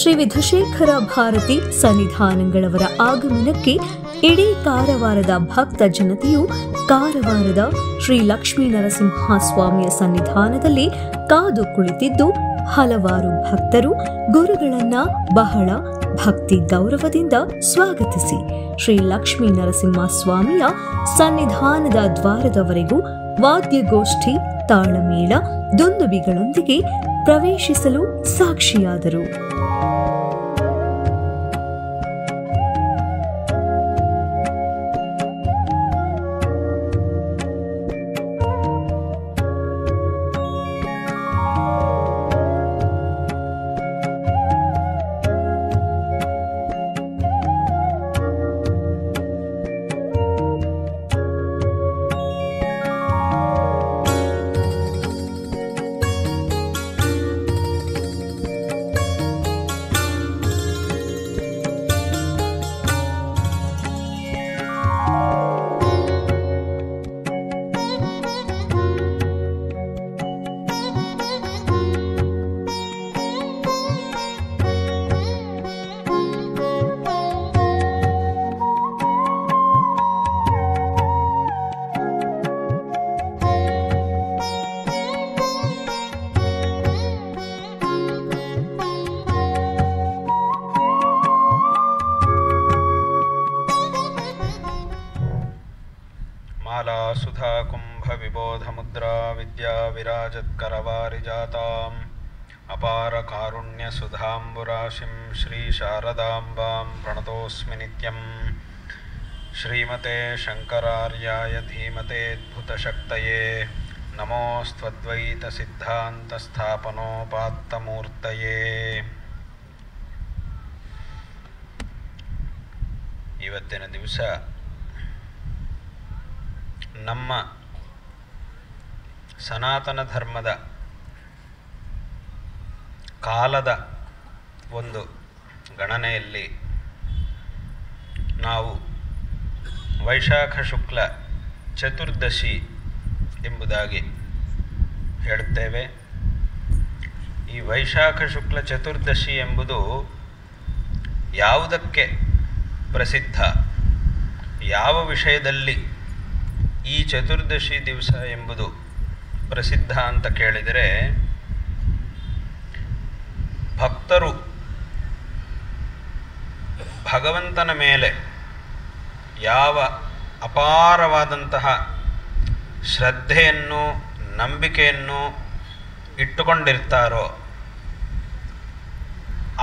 ಶ್ರೀ ವಿಧುಶೇಖರ ಭಾರತಿ ಸನ್ನಿಧಾನಗಳವರ ಆಗಮನಕ್ಕೆ ಇಡೀ ಕಾರವಾರದ ಭಕ್ತ ಜನತೆಯು ಕಾರವಾರದ ಶ್ರೀ ಲಕ್ಷ್ಮೀ ನರಸಿಂಹಸ್ವಾಮಿಯ ಸನ್ನಿಧಾನದಲ್ಲಿ ಕಾದು ಕುಳಿತಿದ್ದು, ಹಲವಾರು ಭಕ್ತರು ಗುರುಗಳನ್ನ ಬಹಳ ಭಕ್ತಿ ಗೌರವದಿಂದ ಸ್ವಾಗತಿಸಿ ಶ್ರೀ ಲಕ್ಷ್ಮೀ ನರಸಿಂಹಸ್ವಾಮಿಯ ಸನ್ನಿಧಾನದ ದ್ವಾರದವರೆಗೂ ವಾದ್ಯಗೋಷ್ಠಿ, ತಾಳಮೇಳ, ದುಂದುಬಿಗಳೊಂದಿಗೆ ಪ್ರವೇಶಿಸಲು ಸಾಕ್ಷಿಯಾದರು. सुधा कुंभ विबोध मुद्रा विद्या विराजत्करवारिजाताम् अपार कारुण्य सुधाम्बुराशिं श्री शारदाम्बां प्रणतोऽस्मि नित्यं. श्रीमते शंकरार्याय धीमते अद्भुतशक्तये नमोस्त्वद्वैत सिद्धांत स्थापनोपात्तमूर्तये. ಇವತ್ತಿನ ದಿವಸ ನಮ್ಮ ಸನಾತನ ಧರ್ಮದ ಕಾಲದ ಒಂದು ಗಣನೆಯಲ್ಲಿ ನಾವು ವೈಶಾಖ ಶುಕ್ಲ ಚತುರ್ದಶಿ ಎಂಬುದಾಗಿ ಹೇಳುತ್ತೇವೆ. ಈ ವೈಶಾಖ ಶುಕ್ಲ ಚತುರ್ದಶಿ ಎಂಬುದು ಯಾವುದಕ್ಕೆ ಪ್ರಸಿದ್ಧ, ಯಾವ ವಿಷಯದಲ್ಲಿ ಈ ಚತುರ್ದಶಿ ದಿವಸ ಎಂಬುದು ಪ್ರಸಿದ್ಧ ಅಂತ ಕೇಳಿದರೆ, ಭಕ್ತರು ಭಗವಂತನ ಮೇಲೆ ಯಾವ ಅಪಾರವಾದಂತಹ ಶ್ರದ್ಧೆಯನ್ನು, ನಂಬಿಕೆಯನ್ನು ಇಟ್ಟುಕೊಂಡಿರ್ತಾರೋ,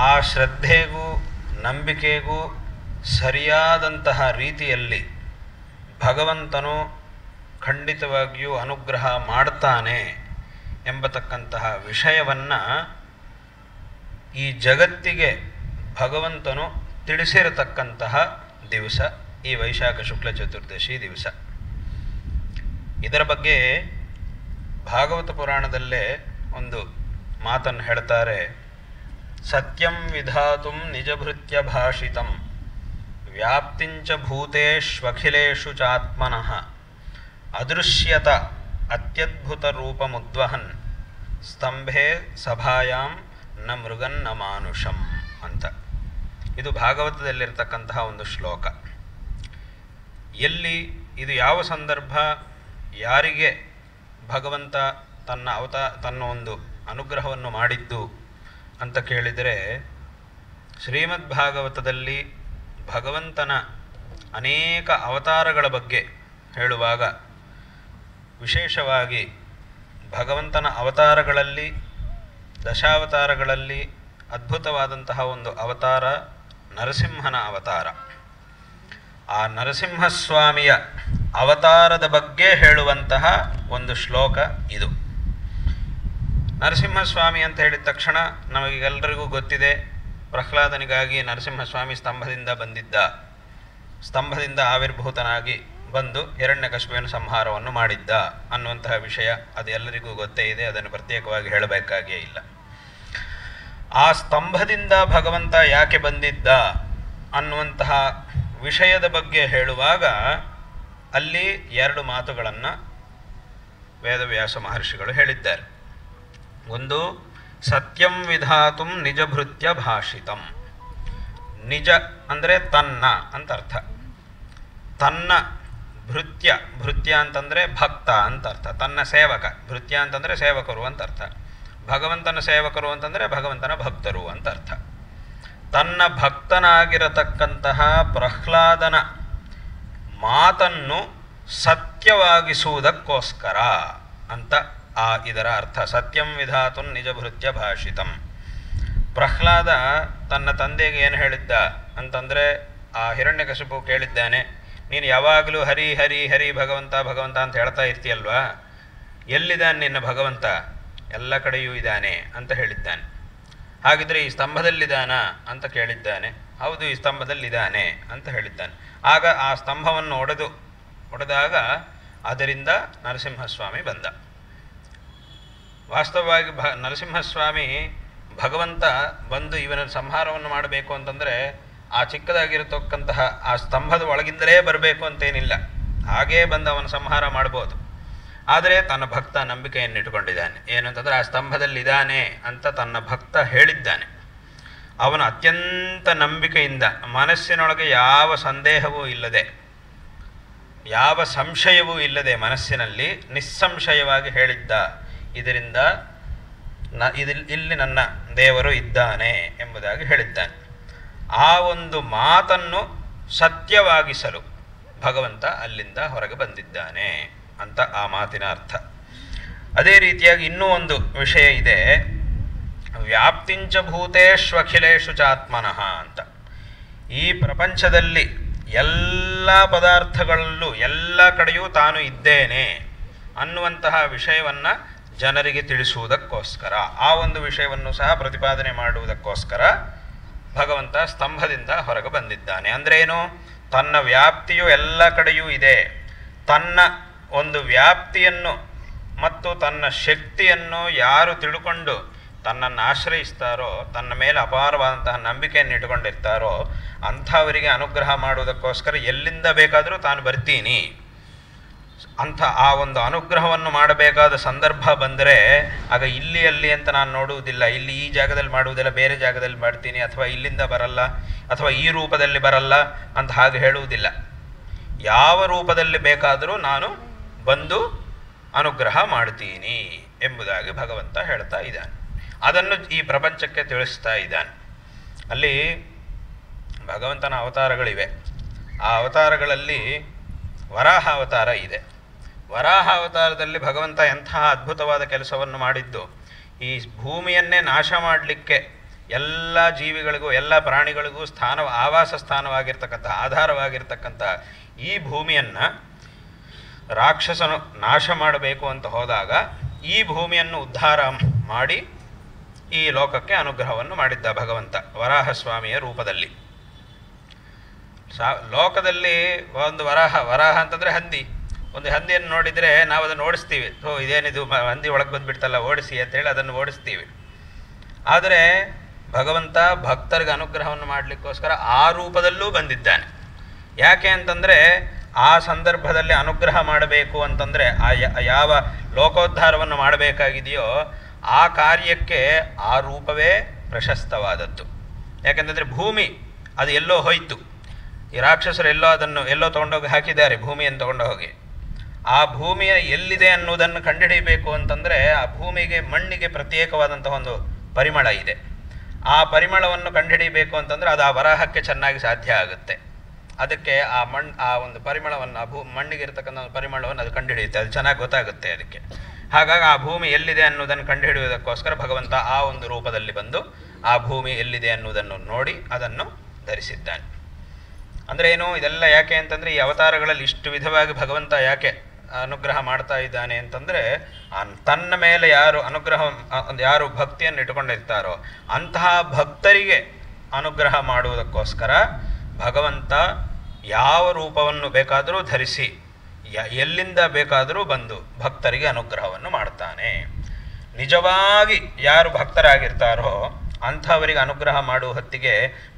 ಆ ಶ್ರದ್ಧೆಗೂ ನಂಬಿಕೆಗೂ ಸರಿಯಾದಂತಹ ರೀತಿಯಲ್ಲಿ ಭಗವಂತನು ಖಂಡಿತವಾಗಿಯೂ ಅನುಗ್ರಹ ಮಾಡ್ತಾನೆ ಎಂಬತಕ್ಕಂತಹ ವಿಷಯವನ್ನು ಈ ಜಗತ್ತಿಗೆ ಭಗವಂತನು ತಿಳಿಸಿರತಕ್ಕಂತಹ ದಿವಸ ಈ ವೈಶಾಖ ಶುಕ್ಲ ಚತುರ್ದಶಿ ದಿವಸ. ಇದರ ಬಗ್ಗೆ ಭಾಗವತ ಪುರಾಣದಲ್ಲೇ ಒಂದು ಮಾತನ್ನು ಹೇಳ್ತಾರೆ. ಸತ್ಯಂ ವಿಧಾತುಂ ನಿಜಭೃತ್ಯ ಭಾಷಿತಂ ವ್ಯಾಪ್ತಿಂಚ ಭೂತೇಷ್ವಖಿಲೇಷು ಚಾತ್ಮನಃ ಅದೃಶ್ಯತ ಅತ್ಯದ್ಭುತ ರೂಪಮುದ್ವಹನ್ ಸ್ತಂಭೆ ಸಭಾಯಾಂ ನ ಮೃಗನ್ ನ ಮಾನುಷಂ ಅಂತ. ಇದು ಭಾಗವತದಲ್ಲಿರ್ತಕ್ಕಂತಹ ಒಂದು ಶ್ಲೋಕ. ಇದು ಯಾವ ಸಂದರ್ಭ, ಯಾರಿಗೆ ಭಗವಂತ ತನ್ನ ಒಂದು ಅನುಗ್ರಹವನ್ನು ಮಾಡಿದ್ದು ಅಂತ ಕೇಳಿದರೆ, ಶ್ರೀಮದ್ ಭಾಗವತದಲ್ಲಿ ಭಗವಂತನ ಅನೇಕ ಅವತಾರಗಳ ಬಗ್ಗೆ ಹೇಳುವಾಗ ವಿಶೇಷವಾಗಿ ಭಗವಂತನ ಅವತಾರಗಳಲ್ಲಿ, ದಶಾವತಾರಗಳಲ್ಲಿ ಅದ್ಭುತವಾದಂತಹ ಒಂದು ಅವತಾರ ನರಸಿಂಹನ ಅವತಾರ. ಆ ನರಸಿಂಹಸ್ವಾಮಿಯ ಅವತಾರದ ಬಗ್ಗೆ ಹೇಳುವಂತಹ ಒಂದು ಶ್ಲೋಕ ಇದು. ನರಸಿಂಹಸ್ವಾಮಿ ಅಂತ ಹೇಳಿದ ತಕ್ಷಣ ನಮಗೆಲ್ಲರಿಗೂ ಗೊತ್ತಿದೆ, ಪ್ರಹ್ಲಾದನಿಗಾಗಿ ನರಸಿಂಹಸ್ವಾಮಿ ಸ್ತಂಭದಿಂದ ಆವಿರ್ಭೂತನಾಗಿ ಬಂದು ಹಿರಣ್ಯಕಶಿಪುವಿನ ಸಂಹಾರವನ್ನು ಮಾಡಿದ್ದ ಅನ್ನುವಂತಹ ವಿಷಯ ಅದು ಎಲ್ಲರಿಗೂ ಗೊತ್ತೇ ಇದೆ. ಅದನ್ನು ಪ್ರತ್ಯೇಕವಾಗಿ ಹೇಳಬೇಕಾಗಿಯೇ ಇಲ್ಲ. ಆ ಸ್ತಂಭದಿಂದ ಭಗವಂತ ಯಾಕೆ ಬಂದಿದ್ದ ಅನ್ನುವಂತಹ ವಿಷಯದ ಬಗ್ಗೆ ಹೇಳುವಾಗ ಅಲ್ಲಿ ಎರಡು ಮಾತುಗಳನ್ನು ವೇದವ್ಯಾಸ ಮಹರ್ಷಿಗಳು ಹೇಳಿದ್ದಾರೆ. ಒಂದು, ಸತ್ಯಂ ವಿಧಾತು ನಿಜಭೃತ್ಯ ಭಾಷಿತಂ. ನಿಜ ಅಂದರೆ ತನ್ನ ಅಂತ ಅರ್ಥ. ತನ್ನ ಭೃತ್ಯ, ಭೃತ್ಯ ಅಂತಂದರೆ ಭಕ್ತ ಅಂತ ಅರ್ಥ. ತನ್ನ ಸೇವಕ, ಭೃತ್ಯ ಅಂತಂದರೆ ಸೇವಕರು ಅಂತ ಅರ್ಥ. ಭಗವಂತನ ಸೇವಕರು ಅಂತಂದರೆ ಭಗವಂತನ ಭಕ್ತರು ಅಂತ ಅರ್ಥ. ತನ್ನ ಭಕ್ತನಾಗಿರತಕ್ಕಂತಹ ಪ್ರಹ್ಲಾದನ ಮಾತನ್ನು ಸತ್ಯವಾಗಿಸುವುದಕ್ಕೋಸ್ಕರ ಅಂತ ಇದರ ಅರ್ಥ. ಸತ್ಯಂ ವಿಧಾತು ನಿಜಭೃತ್ಯ ಭಾಷಿತಂ. ಪ್ರಹ್ಲಾದ ತನ್ನ ತಂದೆಗೆ ಏನು ಹೇಳಿದ್ದ ಅಂತಂದರೆ, ಆ ಹಿರಣ್ಯಕಶಿಪು ಕೇಳಿದ್ದಾನೆ, ನೀನು ಯಾವಾಗಲೂ ಹರಿ ಹರಿ ಹರಿ ಭಗವಂತ ಭಗವಂತ ಅಂತ ಹೇಳ್ತಾ ಇರ್ತೀಯಲ್ವಾ, ಎಲ್ಲಿದ್ದಾನೆ ನಿನ್ನ ಭಗವಂತ? ಎಲ್ಲ ಕಡೆಯೂ ಇದ್ದಾನೆ ಅಂತ ಹೇಳಿದ್ದಾನೆ. ಹಾಗಿದ್ರೆ ಈ ಸ್ತಂಭದಲ್ಲಿದ್ದಾನ ಅಂತ ಕೇಳಿದ್ದಾನೆ. ಹೌದು, ಈ ಸ್ತಂಭದಲ್ಲಿದ್ದಾನೆ ಅಂತ ಹೇಳಿದ್ದಾನೆ. ಆಗ ಆ ಸ್ತಂಭವನ್ನು ಒಡೆದಾಗ ಅದರಿಂದ ನರಸಿಂಹಸ್ವಾಮಿ ಬಂದ. ವಾಸ್ತವವಾಗಿ ನರಸಿಂಹಸ್ವಾಮಿ ಭಗವಂತ ಬಂದು ಇವನ ಸಂಹಾರವನ್ನು ಮಾಡಬೇಕು ಅಂತಂದರೆ ಆ ಚಿಕ್ಕದಾಗಿರತಕ್ಕಂತಹ ಆ ಸ್ತಂಭದ ಒಳಗಿಂದಲೇ ಬರಬೇಕು ಅಂತೇನಿಲ್ಲ, ಹಾಗೇ ಬಂದು ಅವನ ಸಂಹಾರ ಮಾಡ್ಬೋದು. ಆದರೆ ತನ್ನ ಭಕ್ತ ನಂಬಿಕೆಯನ್ನು ಇಟ್ಟುಕೊಂಡಿದ್ದಾನೆ. ಏನು ಅಂತಂದರೆ, ಆ ಸ್ತಂಭದಲ್ಲಿದ್ದಾನೆ ಅಂತ ತನ್ನ ಭಕ್ತ ಹೇಳಿದ್ದಾನೆ. ಅವನು ಅತ್ಯಂತ ನಂಬಿಕೆಯಿಂದ, ಮನಸ್ಸಿನೊಳಗೆ ಯಾವ ಸಂದೇಹವೂ ಇಲ್ಲದೆ, ಯಾವ ಸಂಶಯವೂ ಇಲ್ಲದೆ ಮನಸ್ಸಿನಲ್ಲಿ ನಿಸ್ಸಂಶಯವಾಗಿ ಹೇಳಿದ್ದ, ಇದರಿಂದ ಇಲ್ಲಿ ನನ್ನ ದೇವರು ಇದ್ದಾನೆ ಎಂಬುದಾಗಿ ಹೇಳಿದ್ದಾನೆ. ಆ ಒಂದು ಮಾತನ್ನು ಸತ್ಯವಾಗಿಸಲು ಭಗವಂತ ಅಲ್ಲಿಂದ ಹೊರಗೆ ಬಂದಿದ್ದಾನೆ ಅಂತ ಆ ಮಾತಿನ ಅರ್ಥ. ಅದೇ ರೀತಿಯಾಗಿ ಇನ್ನೂ ಒಂದು ವಿಷಯ ಇದೆ, ವ್ಯಾಪ್ತಿಂಚ ಭೂತೇಷ್ವಖಿಲೇಶು ಚಾತ್ಮನಃ ಅಂತ. ಈ ಪ್ರಪಂಚದಲ್ಲಿ ಎಲ್ಲ ಪದಾರ್ಥಗಳಲ್ಲೂ ಎಲ್ಲ ಕಡೆಯೂ ತಾನು ಇದ್ದೇನೆ ಅನ್ನುವಂತಹ ವಿಷಯವನ್ನು ಜನರಿಗೆ ತಿಳಿಸುವುದಕ್ಕೋಸ್ಕರ, ಆ ಒಂದು ವಿಷಯವನ್ನು ಸಹ ಪ್ರತಿಪಾದನೆ ಮಾಡುವುದಕ್ಕೋಸ್ಕರ ಭಗವಂತ ಸ್ತಂಭದಿಂದ ಹೊರಗೆ ಬಂದಿದ್ದಾನೆ. ಅಂದ್ರೇನು? ತನ್ನ ವ್ಯಾಪ್ತಿಯು ಎಲ್ಲ ಕಡೆಯೂ ಇದೆ. ತನ್ನ ಒಂದು ವ್ಯಾಪ್ತಿಯನ್ನು ಮತ್ತು ತನ್ನ ಶಕ್ತಿಯನ್ನು ಯಾರು ತಿಳ್ಕೊಂಡು ತನ್ನನ್ನು ಆಶ್ರಯಿಸ್ತಾರೋ, ತನ್ನ ಮೇಲೆ ಅಪಾರವಾದಂತಹ ನಂಬಿಕೆಯನ್ನು ಇಟ್ಟುಕೊಂಡಿರ್ತಾರೋ ಅಂಥವರಿಗೆ ಅನುಗ್ರಹ ಮಾಡುವುದಕ್ಕೋಸ್ಕರ ಎಲ್ಲಿಂದ ಬೇಕಾದರೂ ತಾನು ಬರ್ತೀನಿ ಅಂಥ ಆ ಒಂದು ಅನುಗ್ರಹವನ್ನು ಮಾಡಬೇಕಾದ ಸಂದರ್ಭ ಬಂದರೆ ಆಗ ಇಲ್ಲಿ ಅಲ್ಲಿ ಅಂತ ನಾನು ನೋಡುವುದಿಲ್ಲ, ಇಲ್ಲಿ ಈ ಜಾಗದಲ್ಲಿ ಮಾಡುವುದಿಲ್ಲ, ಬೇರೆ ಜಾಗದಲ್ಲಿ ಮಾಡ್ತೀನಿ, ಅಥವಾ ಇಲ್ಲಿಂದ ಬರಲ್ಲ, ಅಥವಾ ಈ ರೂಪದಲ್ಲಿ ಬರಲ್ಲ ಅಂತ ಹಾಗೆ ಹೇಳುವುದಿಲ್ಲ. ಯಾವ ರೂಪದಲ್ಲಿ ಬೇಕಾದರೂ ನಾನು ಬಂದು ಅನುಗ್ರಹ ಮಾಡ್ತೀನಿ ಎಂಬುದಾಗಿ ಭಗವಂತ ಹೇಳ್ತಾ ಇದ್ದಾನೆ. ಅದನ್ನು ಈ ಪ್ರಪಂಚಕ್ಕೆ ತಿಳಿಸ್ತಾ ಇದ್ದಾನೆ. ಅಲ್ಲಿ ಭಗವಂತನ ಅವತಾರಗಳಿವೆ. ಆ ಅವತಾರಗಳಲ್ಲಿ ವರಾಹ ಅವತಾರ ಇದೆ. ವರಾಹ ಅವತಾರದಲ್ಲಿ ಭಗವಂತ ಎಂತಹ ಅದ್ಭುತವಾದ ಕೆಲಸವನ್ನು ಮಾಡಿದ್ದು, ಈ ಭೂಮಿಯನ್ನೇ ನಾಶ ಮಾಡಲಿಕ್ಕೆ ಎಲ್ಲ ಜೀವಿಗಳಿಗೂ ಎಲ್ಲ ಪ್ರಾಣಿಗಳಿಗೂ ಆವಾಸ ಸ್ಥಾನವಾಗಿರ್ತಕ್ಕಂಥ ಆಧಾರವಾಗಿರ್ತಕ್ಕಂಥ ಈ ಭೂಮಿಯನ್ನು ರಾಕ್ಷಸನು ನಾಶ ಮಾಡಬೇಕು ಅಂತ ಹೋದಾಗ ಈ ಭೂಮಿಯನ್ನು ಉದ್ಧಾರ ಮಾಡಿ ಈ ಲೋಕಕ್ಕೆ ಅನುಗ್ರಹವನ್ನು ಮಾಡಿದ್ದ ಭಗವಂತ ವರಾಹಸ್ವಾಮಿಯ ರೂಪದಲ್ಲಿ. ಲೋಕದಲ್ಲಿ ಒಂದು ವರಾಹ ಅಂತಂದರೆ ಹಂದಿ. ಒಂದು ಹಂದಿಯನ್ನು ನೋಡಿದರೆ ನಾವು ಅದನ್ನು ಓಡಿಸ್ತೀವಿ, ಇದೇನಿದು ಹಂದಿ ಒಳಗೆ ಬಂದುಬಿಡ್ತಲ್ಲ, ಓಡಿಸಿ ಅಂತೇಳಿ ಅದನ್ನು ಓಡಿಸ್ತೀವಿ. ಆದರೆ ಭಗವಂತ ಭಕ್ತರಿಗೆ ಅನುಗ್ರಹವನ್ನು ಮಾಡಲಿಕ್ಕೋಸ್ಕರ ಆ ರೂಪದಲ್ಲೂ ಬಂದಿದ್ದಾನೆ. ಯಾಕೆ ಅಂತಂದರೆ ಆ ಸಂದರ್ಭದಲ್ಲಿ ಅನುಗ್ರಹ ಮಾಡಬೇಕು ಅಂತಂದರೆ ಯಾವ ಲೋಕೋದ್ಧಾರವನ್ನು ಮಾಡಬೇಕಾಗಿದೆಯೋ ಆ ಕಾರ್ಯಕ್ಕೆ ಆ ರೂಪವೇ ಪ್ರಶಸ್ತವಾದದ್ದು. ಯಾಕೆಂತಂದರೆ ಭೂಮಿ ಅದು ಎಲ್ಲೋ ಹೋಯಿತು, ಈ ರಾಕ್ಷಸರು ಎಲ್ಲೋ ತೊಗೊಂಡೋಗಿ ಹಾಕಿದ್ದಾರೆ ಭೂಮಿಯನ್ನು ತೊಗೊಂಡೋಗಿ. ಆ ಭೂಮಿಯ ಎಲ್ಲಿದೆ ಅನ್ನೋದನ್ನು ಕಂಡುಹಿಡಿಯಬೇಕು ಅಂತಂದರೆ ಆ ಭೂಮಿಗೆ ಮಣ್ಣಿಗೆ ಪ್ರತ್ಯೇಕವಾದಂತಹ ಒಂದು ಪರಿಮಳ ಇದೆ. ಆ ಪರಿಮಳವನ್ನು ಕಂಡುಹಿಡಿಯಬೇಕು ಅಂತಂದರೆ ಅದು ಆ ವರಾಹಕ್ಕೆ ಚೆನ್ನಾಗಿ ಸಾಧ್ಯ ಆಗುತ್ತೆ. ಅದಕ್ಕೆ ಆ ಒಂದು ಪರಿಮಳವನ್ನು ಮಣ್ಣಿಗೆ ಇರತಕ್ಕಂಥ ಪರಿಮಳವನ್ನು ಅದು ಕಂಡುಹಿಡಿಯುತ್ತೆ, ಅದು ಚೆನ್ನಾಗಿ ಗೊತ್ತಾಗುತ್ತೆ ಅದಕ್ಕೆ. ಹಾಗಾಗಿ ಆ ಭೂಮಿ ಎಲ್ಲಿದೆ ಅನ್ನೋದನ್ನು ಕಂಡುಹಿಡಿಯುವುದಕ್ಕೋಸ್ಕರ ಭಗವಂತ ಆ ಒಂದು ರೂಪದಲ್ಲಿ ಬಂದು ಆ ಭೂಮಿ ಎಲ್ಲಿದೆ ಅನ್ನೋದನ್ನು ನೋಡಿ ಅದನ್ನು ಧರಿಸಿದ್ದಾನೆ. ಅಂದರೆ ಏನು ಇದೆಲ್ಲ ಯಾಕೆ ಅಂತಂದರೆ ಈ ಅವತಾರಗಳಲ್ಲಿ ಇಷ್ಟು ವಿಧವಾಗಿ ಭಗವಂತ ಯಾಕೆ ಅನುಗ್ರಹ ಮಾಡ್ತಾ ಇದ್ದಾನೆ ಅಂತಂದರೆ ತನ್ನ ಮೇಲೆ ಯಾರು ಭಕ್ತಿಯನ್ನು ಇಟ್ಟುಕೊಂಡಿರ್ತಾರೋ ಅಂತಹ ಭಕ್ತರಿಗೆ ಅನುಗ್ರಹ ಮಾಡುವುದಕ್ಕೋಸ್ಕರ ಭಗವಂತ ಯಾವ ರೂಪವನ್ನು ಬೇಕಾದರೂ ಧರಿಸಿ ಎಲ್ಲಿಂದ ಬೇಕಾದರೂ ಬಂದು ಭಕ್ತರಿಗೆ ಅನುಗ್ರಹವನ್ನು ಮಾಡ್ತಾನೆ. ನಿಜವಾಗಿ ಯಾರು ಭಕ್ತರಾಗಿರ್ತಾರೋ ಅಂಥವರಿಗೆ ಅನುಗ್ರಹ ಮಾಡುವ ಹೊತ್ತಿಗೆ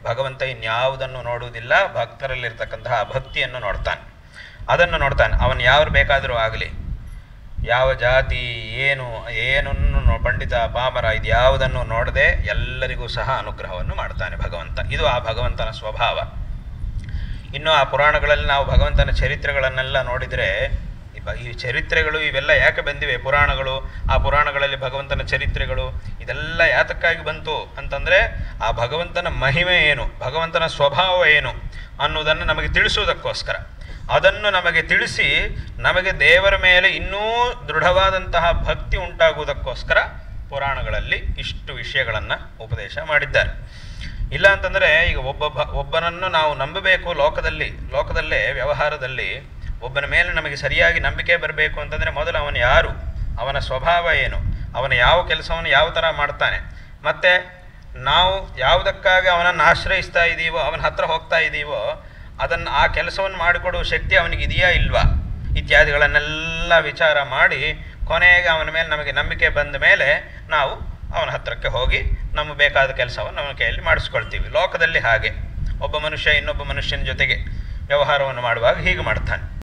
ಭಗವಂತ ಇನ್ಯಾವುದನ್ನು ನೋಡುವುದಿಲ್ಲ, ಭಕ್ತರಲ್ಲಿರ್ತಕ್ಕಂತಹ ಭಕ್ತಿಯನ್ನು ನೋಡ್ತಾನೆ, ಅದನ್ನು ನೋಡ್ತಾನೆ. ಅವನು ಯಾರು ಬೇಕಾದರೂ ಆಗಲಿ, ಯಾವ ಜಾತಿ ಏನನ್ನು ಪಂಡಿತ ಪಾಮರ ಇದು ಯಾವುದನ್ನು ನೋಡದೆ ಎಲ್ಲರಿಗೂ ಸಹ ಅನುಗ್ರಹವನ್ನು ಮಾಡ್ತಾನೆ ಭಗವಂತ. ಇದು ಆ ಭಗವಂತನ ಸ್ವಭಾವ. ಇನ್ನು ಆ ಪುರಾಣಗಳಲ್ಲಿ ನಾವು ಭಗವಂತನ ಚರಿತ್ರೆಗಳನ್ನೆಲ್ಲ ನೋಡಿದರೆ ಈ ಚರಿತ್ರೆಗಳು ಇವೆಲ್ಲ ಯಾಕೆ ಬಂದಿವೆ, ಪುರಾಣಗಳು, ಆ ಪುರಾಣಗಳಲ್ಲಿ ಭಗವಂತನ ಚರಿತ್ರೆಗಳು ಇದೆಲ್ಲ ಯಾತಕ್ಕಾಗಿ ಬಂತು ಅಂತಂದರೆ ಆ ಭಗವಂತನ ಮಹಿಮೆ ಏನು, ಭಗವಂತನ ಸ್ವಭಾವ ಏನು ಅನ್ನೋದನ್ನು ನಮಗೆ ತಿಳಿಸುವುದಕ್ಕೋಸ್ಕರ. ಅದನ್ನು ನಮಗೆ ತಿಳಿಸಿ ನಮಗೆ ದೇವರ ಮೇಲೆ ಇನ್ನೂ ದೃಢವಾದಂತಹ ಭಕ್ತಿ ಉಂಟಾಗುವುದಕ್ಕೋಸ್ಕರ ಪುರಾಣಗಳಲ್ಲಿ ಇಷ್ಟು ವಿಷಯಗಳನ್ನು ಉಪದೇಶ ಮಾಡಿದ್ದಾರೆ. ಇಲ್ಲ ಅಂತಂದರೆ ಈಗ ಒಬ್ಬನನ್ನು ನಾವು ನಂಬಬೇಕು ಲೋಕದಲ್ಲೇ ವ್ಯವಹಾರದಲ್ಲಿ ಒಬ್ಬನ ಮೇಲೆ ನಮಗೆ ಸರಿಯಾಗಿ ನಂಬಿಕೆ ಬರಬೇಕು ಅಂತಂದರೆ ಮೊದಲು ಅವನು ಯಾರು, ಅವನ ಸ್ವಭಾವ ಏನು, ಅವನ ಯಾವ ಕೆಲಸವನ್ನು ಯಾವ ಥರ ಮಾಡ್ತಾನೆ, ಮತ್ತು ನಾವು ಯಾವುದಕ್ಕಾಗಿ ಅವನನ್ನು ಆಶ್ರಯಿಸ್ತಾ ಇದ್ದೀವೋ, ಅವನ ಹತ್ರ ಹೋಗ್ತಾ ಇದ್ದೀವೋ ಆ ಕೆಲಸವನ್ನು ಮಾಡಿಕೊಡುವ ಶಕ್ತಿ ಅವನಿಗಿದೆಯಾ ಇಲ್ವಾ ಇತ್ಯಾದಿಗಳನ್ನೆಲ್ಲ ವಿಚಾರ ಮಾಡಿ ಕೊನೆಗೆ ಅವನ ಮೇಲೆ ನಮಗೆ ನಂಬಿಕೆ ಬಂದ ಮೇಲೆ ನಾವು ಅವನ ಹತ್ರಕ್ಕೆ ಹೋಗಿ ನಮಗೆ ಬೇಕಾದ ಕೆಲಸವನ್ನು ಅವನ ಕೈಯಲ್ಲಿ ಮಾಡಿಸ್ಕೊಳ್ತೀವಿ. ಲೋಕದಲ್ಲಿ ಹಾಗೆ ಒಬ್ಬ ಮನುಷ್ಯ ಇನ್ನೊಬ್ಬ ಮನುಷ್ಯನ ಜೊತೆಗೆ ವ್ಯವಹಾರವನ್ನು ಮಾಡುವಾಗ ಹೀಗೆ ಮಾಡ್ತಾನೆ.